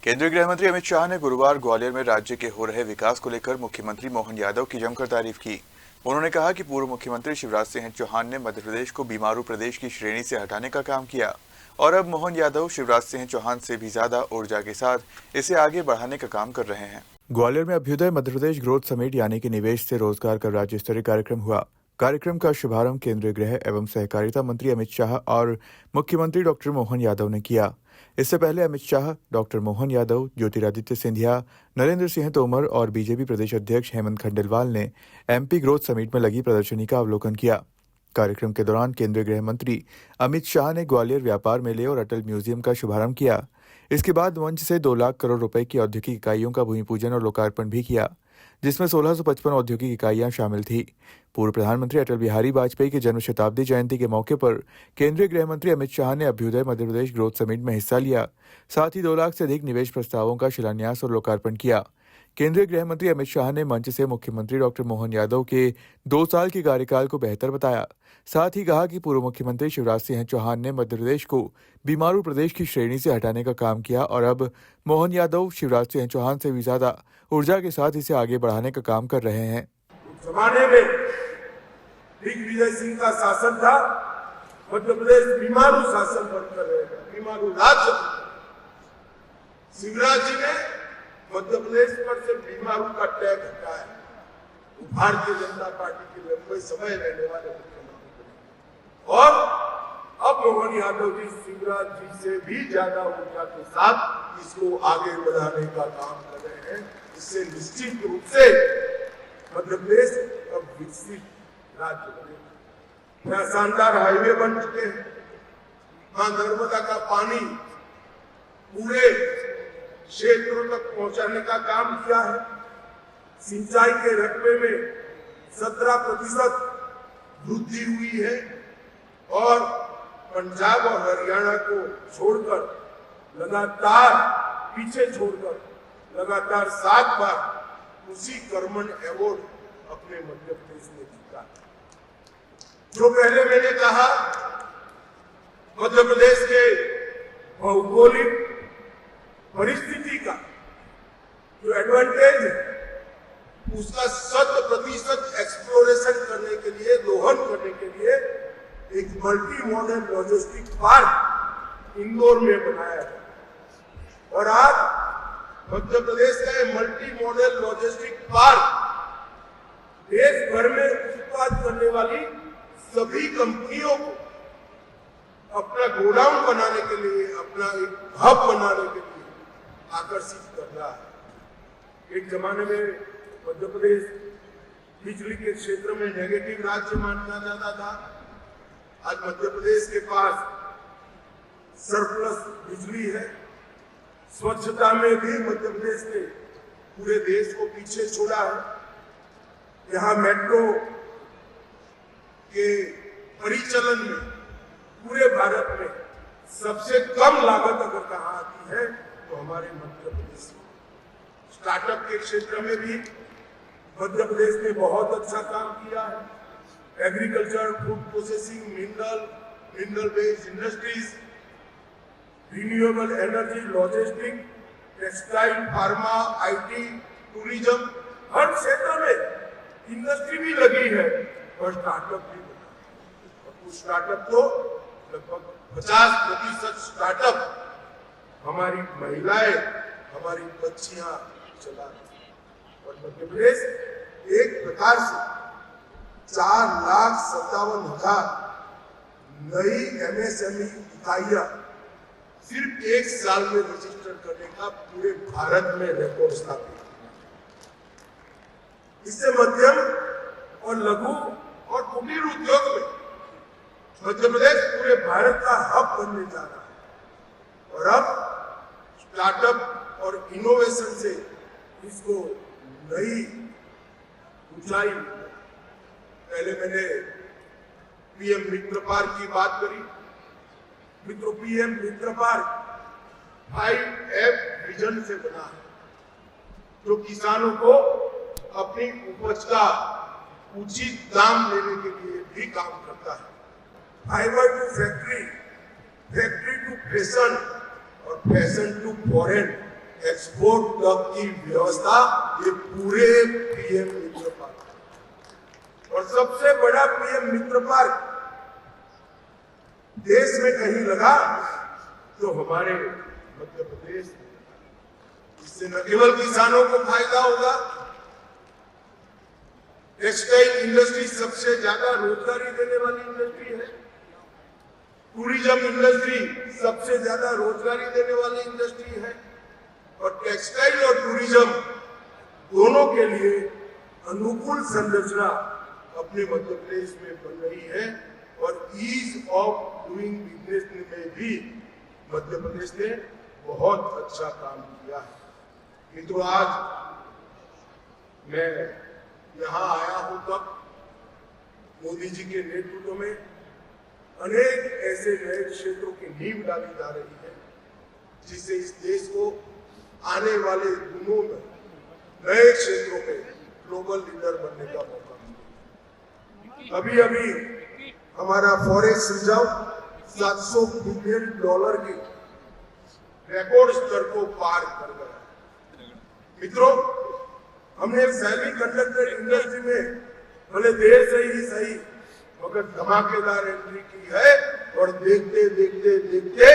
केंद्रीय गृह मंत्री अमित शाह ने गुरुवार ग्वालियर में राज्य के हो रहे विकास को लेकर मुख्यमंत्री मोहन यादव की जमकर तारीफ की। उन्होंने कहा कि पूर्व मुख्यमंत्री शिवराज सिंह चौहान ने मध्य प्रदेश को बीमारू प्रदेश की श्रेणी से हटाने का काम किया और अब मोहन यादव शिवराज सिंह चौहान से भी ज्यादा ऊर्जा के साथ इसे आगे बढ़ाने का काम कर रहे हैं। ग्वालियर में अभ्युदय मध्य प्रदेश ग्रोथ समिट यानी कि निवेश से रोजगार का राज्य स्तरीय कार्यक्रम हुआ। कार्यक्रम का शुभारंभ केंद्रीय गृह एवं सहकारिता मंत्री अमित शाह और मुख्यमंत्री डॉक्टर मोहन यादव ने किया। इससे पहले अमित शाह, डॉक्टर मोहन यादव, ज्योतिरादित्य सिंधिया, नरेंद्र सिंह तोमर और बीजेपी प्रदेश अध्यक्ष हेमंत खंडेलवाल ने एमपी ग्रोथ समिट में लगी प्रदर्शनी का अवलोकन किया। कार्यक्रम के दौरान केंद्रीय गृह मंत्री अमित शाह ने ग्वालियर व्यापार मेले और अटल म्यूजियम का शुभारंभ किया। इसके बाद मंच से 2 लाख करोड़ रुपए की औद्योगिक इकाइयों का भूमि पूजन और लोकार्पण भी किया, जिसमें 1655 औद्योगिक इकाइयां शामिल थी। पूर्व प्रधानमंत्री अटल बिहारी वाजपेयी की जन्म शताब्दी जयंती के मौके पर केंद्रीय गृह मंत्री अमित शाह ने अभ्युदय मध्य प्रदेश ग्रोथ समिट में हिस्सा लिया। साथ ही 2 लाख से अधिक निवेश प्रस्तावों का शिलान्यास और लोकार्पण किया। केंद्रीय गृह मंत्री अमित शाह ने मंच से मुख्यमंत्री डॉक्टर मोहन यादव के 2 साल के कार्यकाल को बेहतर बताया। साथ ही कहा कि पूर्व मुख्यमंत्री शिवराज सिंह चौहान ने मध्य प्रदेश को बीमारू प्रदेश की श्रेणी से हटाने का काम किया और अब मोहन यादव शिवराज सिंह चौहान से भी ज्यादा ऊर्जा के साथ इसे आगे बढ़ाने का काम कर रहे हैं। जमाने में दिग्विजय सिंह का शासन था, मध्य प्रदेश बीमारू शासन बनकर रहेगा, बीमारू राज्य। शिवराज जी ने मध्य प्रदेश पर से बीमारू का टैग हटाया। भारतीय जनता पार्टी के लंबे समय रहने वाले मुख्यमंत्री बने और अब मोहन यादव जी शिवराज जी से भी ज्यादा ऊर्जा के साथ इसको आगे बढ़ाने का काम कर रहे हैं। इससे निश्चित रूप से मध्य प्रदेश अब विकसित राज्य बनेगा। यहाँ शानदार हाईवे बन चुके हैं। मां नर्मदा का पानी पूरे क्षेत्रों तक पहुंचाने का काम किया है। सिंचाई के रकबे में 17% वृद्धि हुई है और पंजाब और हरियाणा को छोड़कर लगातार पीछे छोड़कर लगातार 7 बार कृषि कर्मण अवार्ड अपने मध्य प्रदेश में जीता। जो पहले मैंने कहा, मध्य प्रदेश के भौगोलिक परिस्थिति का जो एडवांटेज है उसका 100% एक्सप्लोरेशन करने के लिए, दोहन करने के लिए एक multi modal logistic park Indore में बनाया है और आज मध्य प्रदेश का मल्टी मॉडल लॉजिस्टिक पार्क देश भर में उत्पाद करने वाली सभी कंपनियों को अपना गोडाउन बनाने के लिए, अपना एक हब बनाने के लिए आकर्षित कर रहा है। एक जमाने में मध्य प्रदेश बिजली के क्षेत्र में नेगेटिव राज्य माना जाता था। आज मध्य प्रदेश के पास सरप्लस बिजली है। स्वच्छता में भी मध्य प्रदेश ने पूरे देश को पीछे छोड़ा है। यहाँ मेट्रो के परिचालन में पूरे भारत में सबसे कम लागत अगर कहाँ आती है तो हमारे मध्य प्रदेश में। स्टार्टअप के क्षेत्र में भी मध्य प्रदेश ने बहुत अच्छा काम किया है। Agriculture, food processing, mineral based industries, renewable energy, logistic, textile, pharma, IT, tourism, हर क्षेत्र में इंडस्ट्री भी लगी है और स्टार्टअप भी बना। और कुछ स्टार्टअप तो लगभग 50% स्टार्टअप हमारी महिलाएं, हमारी बच्चियां चला रही। और मध्य प्रदेश एक प्रकार से 4,57,000 नई MSME इकाइयां सिर्फ 1 साल में रजिस्टर करने का पूरे भारत में रिकॉर्ड स्थापित। इससे मध्यम और लघु और कुटीर उद्योग में मध्य प्रदेश पूरे भारत का हब बनने जा रहा है और अब स्टार्टअप और इनोवेशन से इसको नई ऊंचाई। पहले मैंने पीएम मित्र पार्क की बात करी। मित्रों, पीएम मित्र पार्क 5F विजन से बना है जो किसानों को अपनी उपज का उचित दाम लेने के लिए भी काम करता है। Fibre to factory, factory to fashion और फैशन टू फॉरेन एक्सपोर्ट तक की व्यवस्था ये पूरे पीएम मित्र पार्क और सबसे बड़ा पीएम मित्र पार्क देश में कहीं लगा तो हमारे मध्य प्रदेश में। इससे न केवल किसानों को फायदा होगा, टेक्सटाइल इंडस्ट्री सबसे ज्यादा रोजगारी देने वाली इंडस्ट्री है, टूरिज्म इंडस्ट्री सबसे ज्यादा रोजगारी देने वाली इंडस्ट्री है और टेक्सटाइल और टूरिज्म दोनों के लिए अनुकूल संरचना अपने मध्य प्रदेश में बन रही है और ईज ऑफ डूइंग बिजनेस में भी मध्य प्रदेश ने बहुत अच्छा काम किया है। मित्रों, आज मैं यहाँ आया हूं तब मोदी जी के नेतृत्व में अनेक ऐसे नए क्षेत्रों की नींव डाली जा रही है जिससे इस देश को आने वाले दिनों में नए क्षेत्रों में ग्लोबल लीडर बनने का मौका मिलेगा। अभी अभी हमारा फॉरेक्स रिजर्व $700 बिलियन के रिकॉर्ड स्तर को पार कर गया। मित्रों, हमने सेमी कंडक्टर इंडस्ट्री में भले देर से ही सही मगर धमाकेदार एंट्री की है और देखते देखते देखते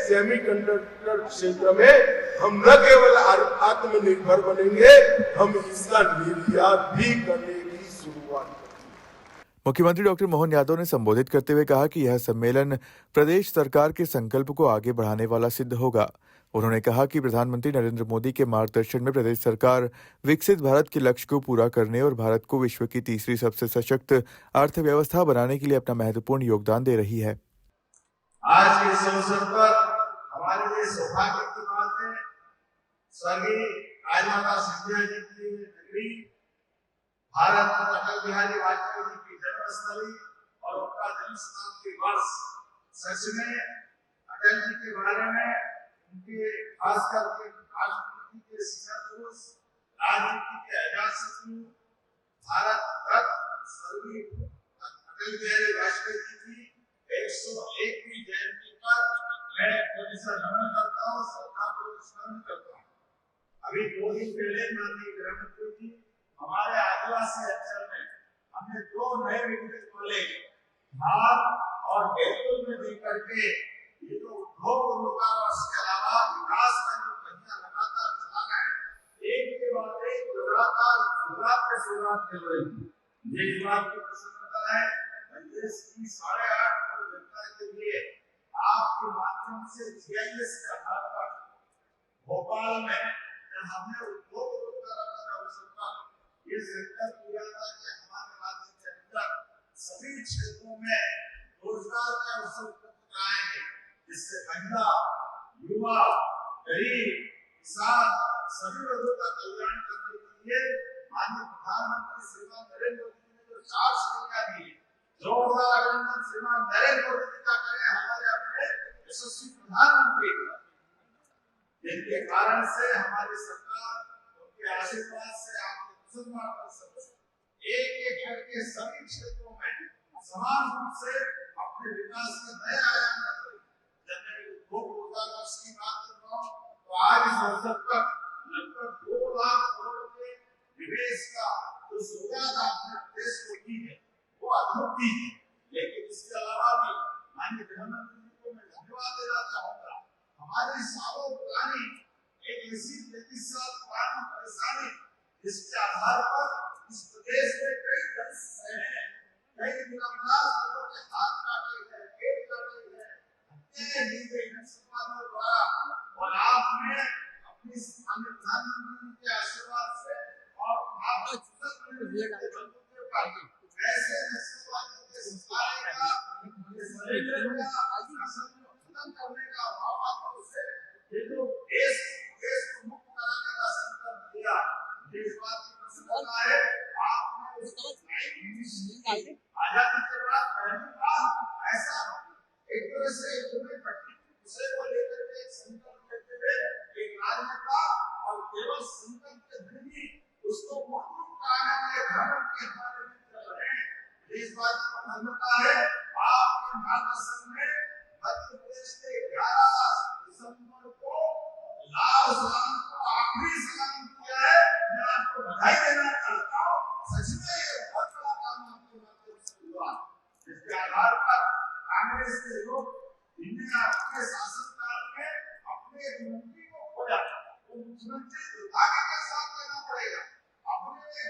सेमी कंडक्टर क्षेत्र में हम न केवल आत्मनिर्भर बनेंगे, हम इसका निर्यात भी करने की शुरुआत करेंगे। मुख्यमंत्री डॉक्टर मोहन यादव ने संबोधित करते हुए कहा कि यह सम्मेलन प्रदेश सरकार के संकल्प को आगे बढ़ाने वाला सिद्ध होगा। उन्होंने कहा कि प्रधानमंत्री नरेंद्र मोदी के मार्गदर्शन में प्रदेश सरकार विकसित भारत के लक्ष्य को पूरा करने और भारत को विश्व की तीसरी सबसे सशक्त अर्थव्यवस्था बनाने के लिए अपना महत्वपूर्ण योगदान दे रही है। आज के इस अवसर पर हमारे लिए सौभाग्य की बात है, स्वर्गीय राजमाता सिंधिया जी की नगरी भारत में अटल बिहारी वाजपेयी जी की जन्मस्थली और उनका जन्म शताब्दी वर्ष, सच में अटल जी के बारे में उनके खास करके राष्ट्रपति के शिक्षापुरुष, राजनीति के आजाद शत्रु, भारत रत्न स्वर्गीय अटल बिहारी वाजपेयी जी की 101वीं जयंती पर मैं प्रोफेसर नमन करता हूँ, श्रद्धापूर्वक स्मरण करता हूँ। अभी 2 दिन पहले माननीय गृहमंत्री जी हमारे आदिवासी अंचल में हमने 2 नए मेडिकल कॉलेज धार और बैतूल में दे करके ये तो उद्योग रोजगार और इसके अलावा विकास का जो पहिया लगातार चला रहा है, एक के बाद एक लगातार शुरुआत चल रही है। ये इस बात की प्रसन्नता है देश की 8.5 करोड़ जनता के लिए आपके माध्यम से GIS के आधार पर भोपाल में जब हमने उद्योग रोजगार का अवसर पर ये संकल्प किया था कि हमारे राज्य के अंदर सभी क्षेत्रों में रोजगार के अवसर उपलब्ध कराएंगे, जिससे महिला, युवा, गरीब, किसान सभी लोगों का कल्याण करने के लिए माननीय प्रधानमंत्री श्रीमान नरेंद्र मोदी ने जो 4 श्रेणियां दी, जोरदार अभिनंदन श्रीमान नरेंद्र मोदी जी का करें, हमारे अपने यशस्वी प्रधानमंत्री जिनके कारण से हमारी सरकार उनके आशीर्वाद से आपके मुसलमान एक करके सभी क्षेत्रों में समान रूप से अपने विकास के नए आयाम रख रही है। जब मैं उद्योग रोजगार की बात कर रहा हूँ तो आज इस अवसर पर लगभग 2 लाख करोड़ के निवेश का जो शुरुआत आपने देश को की है वो अद्भुत है। लेकिन इसके अलावा भी माननीय प्रधानमंत्री जी को मैं धन्यवाद देना चाहूंगा। हमारी सालों पुरानी एक ऐसी 33 साल पुरानी परेशानी जिसके आधार पर इस प्रदेश में कई कई निरंतर लोगों के हाथ काटे गए, पेट काटे गए, हत्याएं की गई नक्सलवादियों द्वारा, और आपने अपनी माननीय प्रधानमंत्री के आशीर्वाद से और आप ऐसे नक्सलवादियों के सताने का खत्म करने का भाव से ये जो देश को मुक्त कराने का संकल्प लिया, इस बात की प्रसन्नता है। आपने आजादी के बाद पहली बार ऐसा एक तरह से दूसरे को लेकर के एक संकल्प लेते हुए एक राजनेता और केवल संकल्प के धनी उसको मुक्त कराने के धर्म के हमारे मित्र रहे। इस बात की प्रसन्नता है। आपके मार्गदर्शन में मध्य प्रदेश के 11 दिसंबर को लाल आखिरी सलाम किया है, मैं आपको बधाई देना चाहता हूँ। सच में ये बहुत बड़ा काम आपके माध्यम से हुआ, जिसके आधार पर कांग्रेस के लोग इन्हें अपने शासनकाल में अपने मंत्री को खोया, वो मुख्यमंत्री दुर्भाग्य के साथ लेना पड़ेगा। अपने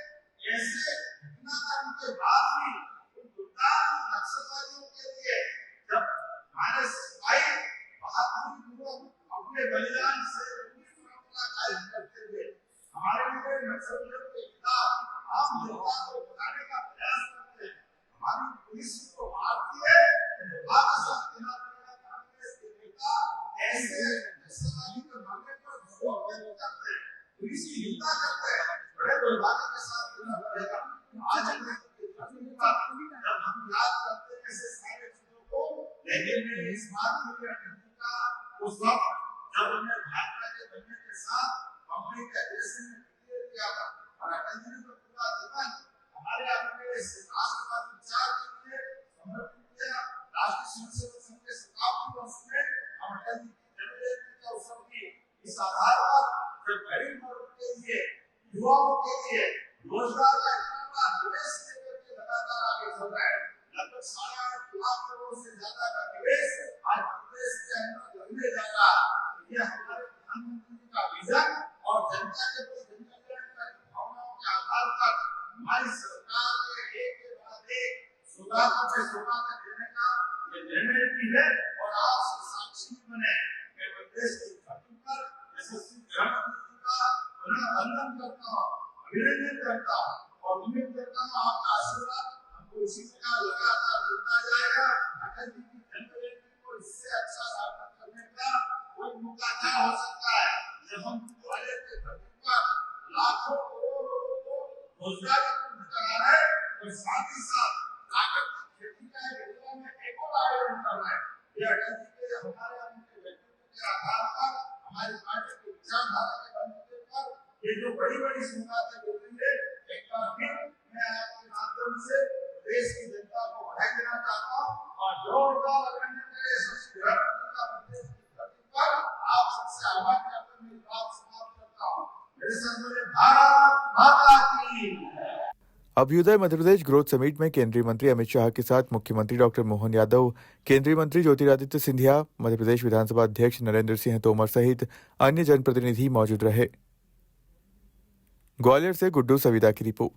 ऐसे घटनाक्रम के बाद भी दुर्दांत नक्सलवादियों के लिए जब हमारे सिपाही बहादुरी पूर्वक अपने बलिदान से उनकी परंपरा कायम करते हुए हमारे लिए नक्सलियों के खिलाफ आम जनता को बुलाने का प्रयास करते हैं, हमारी पुलिस को मारती है, दुर्भाग्य से कहना पड़ेगा कांग्रेस के नेता ऐसे नक्सलवादी के मामले पर शोक व्यक्त करते हैं, पुलिस की निंदा करते हैं, बड़े दुर्भाग्य के साथ कहना पड़ेगा। आज जब हम याद करते हैं ऐसे सारे चीजों को, लेकिन मैं इस बात को भी का उस वक्त जब हमने भाजपा के बनने के साथ कंपनी के एग्रेशन में क्लियर किया था और अटल जी ने पूरा जीवन हमारे अपने राष्ट्रवाद विचार के लिए समर्पित किया। राष्ट्रीय स्वयंसेवक संघ के शताब्दी वर्ष में हम अटल जी की जन्मजयंती का उत्सव की इस आधार पर जब गरीब वर्ग के लिए, युवाओं के लिए रोजगार का इतना बड़ा निवेश लेकर के लगातार आगे चल रहा है, लगभग 8.5 लाख करोड़ से ज्यादा का निवेश आज प्रदेश के अंदर लगने जा रहा है। ये हमारे प्रधानमंत्री जी का विजन और जनता के प्रति जनकल्याणकारी भावनाओं के आधार पर हमारी सरकार ने एक के बाद एक सौगातों पे सौगात देने का ये निर्णय भी है और आप साक्षी बने। मैं प्रदेश की धरती पर यशस्वी प्रधानमंत्री जी का पुनः वंदन करता हूँ, अभिनंदन करता हूँ और उम्मीद करता हूँ आपका आशीर्वाद हमको इसी प्रकार लगातार मिलता जाएगा। अटल जी की जन्मजयंती को इससे अच्छा सार्थक करने का कोई मौका क्या हो सकता है, जब हम ग्वालियर के धरती पर लाखों करोड़ लोगों को रोजगार उपलब्ध करा रहे हैं और साथ ही साथ प्राकृतिक खेती का जिला में एक और आयोजन कर रहे हैं। ये अटल जी के हमारे उनके व्यक्तित्व के आधार पर, हमारी पार्टी की विचारधारा के बंधन पर ये जो बड़ी बड़ी सौगातें मिल रही है, एक बार फिर मैं आपके माध्यम से देश की जनता को बधाई देना चाहता हूँ और जोरदार अभिनंदन यशस्वी प्रधानमंत्री का प्रदेश की धरती पर आप सबसे आह्वान करते हुए मेरी बात समाप्त करता हूँ। मेरे साथ बोले भारत माता की। अभ्युदय मध्यप्रदेश ग्रोथ समिट में केंद्रीय मंत्री अमित शाह के साथ मुख्यमंत्री डॉक्टर मोहन यादव, केंद्रीय मंत्री ज्योतिरादित्य सिंधिया, मध्य प्रदेश विधानसभा अध्यक्ष नरेंद्र सिंह तोमर सहित अन्य जनप्रतिनिधि मौजूद रहे। ग्वालियर से गुड्डू सविदा की रिपोर्ट।